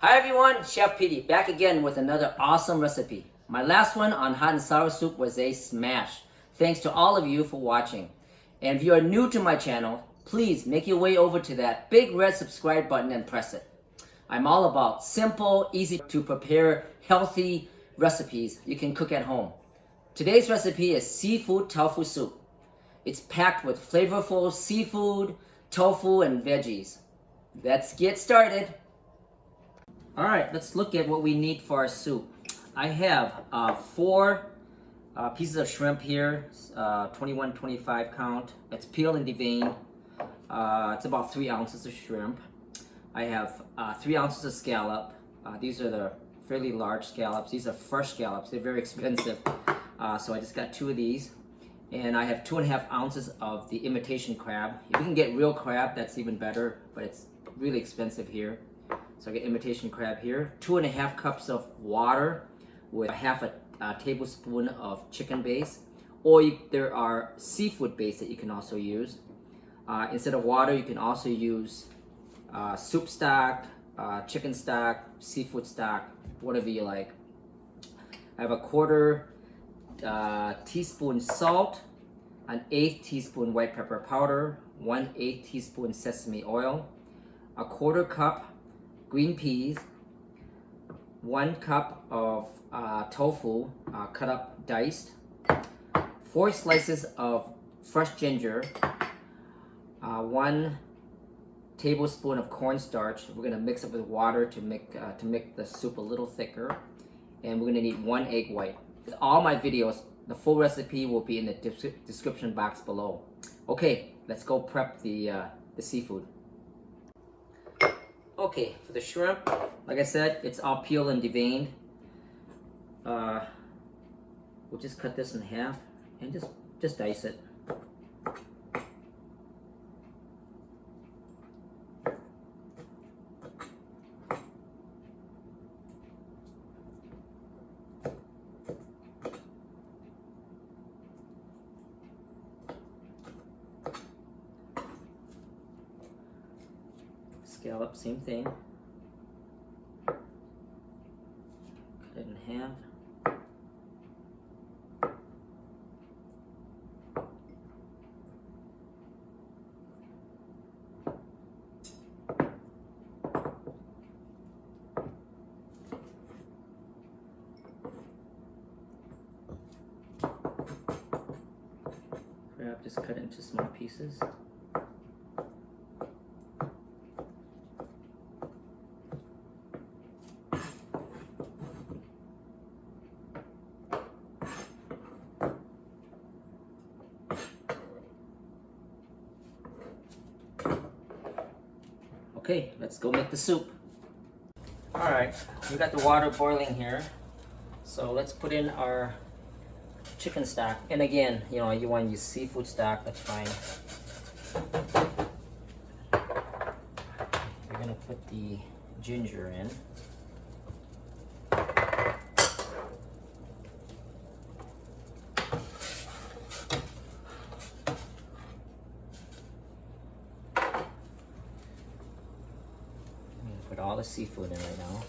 Hi everyone, Chef Petey back again with another awesome recipe. My last one on hot and sour soup was a smash. Thanks to all of you for watching. And if you are new to my channel, please make your way over to that big red subscribe button and press it. I'm all about simple, easy to prepare, healthy recipes you can cook at home. Today's recipe is seafood tofu soup. It's packed with flavorful seafood, tofu, and veggies. Let's get started. Alright, let's look at what we need for our soup. I have 4 pieces of shrimp here, 21-25 count. It's peeled and deveined. It's about 3 ounces of shrimp. I have 3 ounces of scallop. These are the fairly large scallops. These are fresh scallops. They're very expensive. So I just got 2 of these. And I have 2.5 ounces of the imitation crab. If you can get real crab, that's even better, but it's really expensive here. So I get imitation crab here. 2.5 cups of water with half a tablespoon of chicken base. Or there are seafood base that you can also use. Instead of water, you can also use soup stock, chicken stock, seafood stock, whatever you like. I have a 1/4 teaspoon salt, an 1/8 teaspoon white pepper powder, 1/8 teaspoon sesame oil, a 1/4 cup green peas, 1 cup of tofu cut up diced, 4 slices of fresh ginger, 1 tablespoon of cornstarch. We're gonna mix it with water to make the soup a little thicker, and we're gonna need 1 egg white. All my videos, the full recipe will be in the description box below. Okay, let's go prep the seafood. Okay, for the shrimp, like I said, it's all peeled and deveined. We'll just cut this in half and just dice it. Scallop, same thing. Cut it in half. Crab, just cut it into small pieces. Okay, let's go make the soup. Alright, we got the water boiling here. So let's put in our chicken stock. And again, you know, you want to use seafood stock, that's fine. We're gonna put the ginger in. Put all the seafood in right now.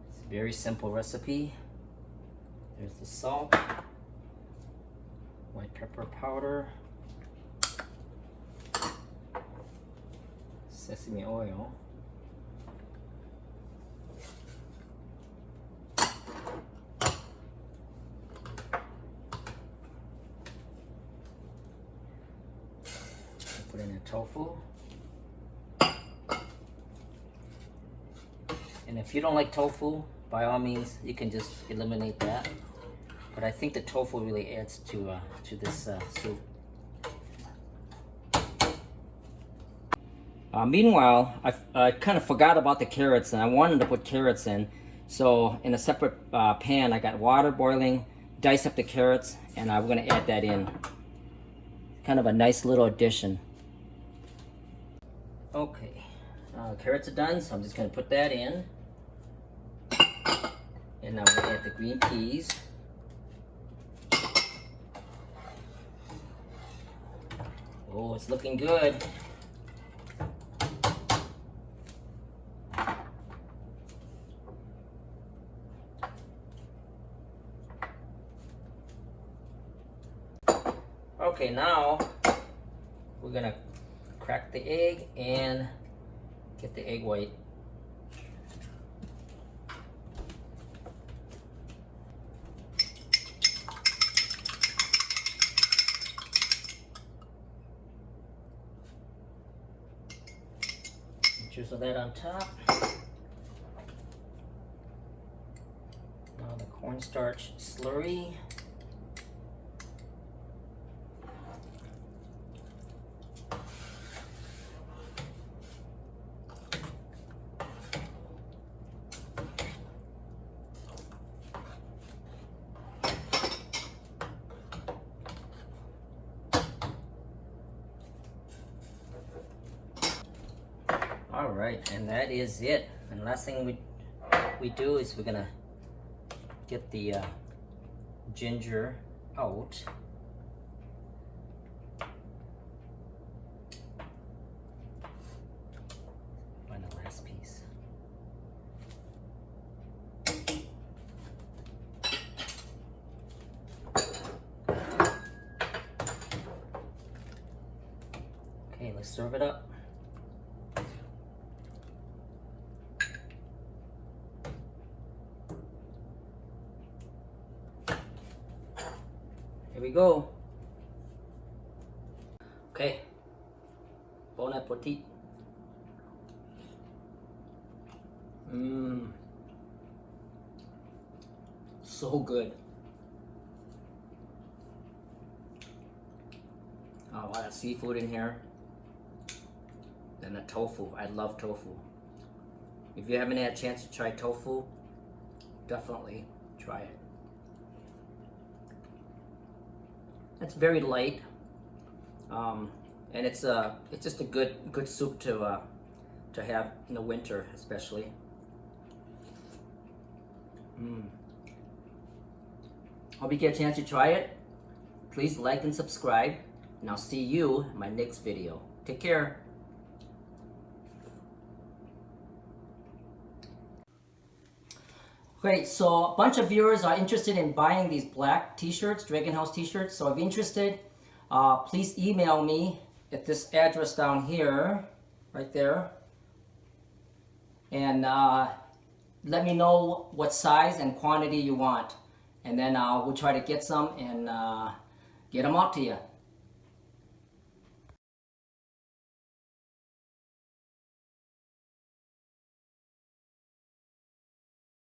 It's a very simple recipe. There's the salt, white pepper powder, sesame oil, put in the tofu. And if you don't like tofu, by all means, you can just eliminate that. But I think the tofu really adds to this soup. Meanwhile, I kind of forgot about the carrots, and I wanted to put carrots in. So in a separate pan, I got water boiling, diced up the carrots, and we're going to add that in. Kind of a nice little addition. Okay, Carrots are done, so I'm just going to put that in. And now we're going to add the green peas. Oh, it's looking good. Okay, now we're gonna crack the egg and get the egg white. Drizzle that on top. Now the cornstarch slurry. All right, and that is it. And last thing we do is we're gonna get the ginger out. Find the last piece. Okay, let's serve it up. Here we go. Okay. Bon appetit. So good. Oh, a lot of seafood in here. And the tofu. I love tofu. If you haven't had a chance to try tofu, definitely try it. It's very light, and it's just a good soup to have in the winter, especially. Hope you get a chance to try it. Please like and subscribe, and I'll see you in my next video. Take care. Great, so a bunch of viewers are interested in buying these black t-shirts, Dragon House t-shirts. So if you're interested, please email me at this address down here, right there. And let me know what size and quantity you want. And then we'll try to get some and get them out to you.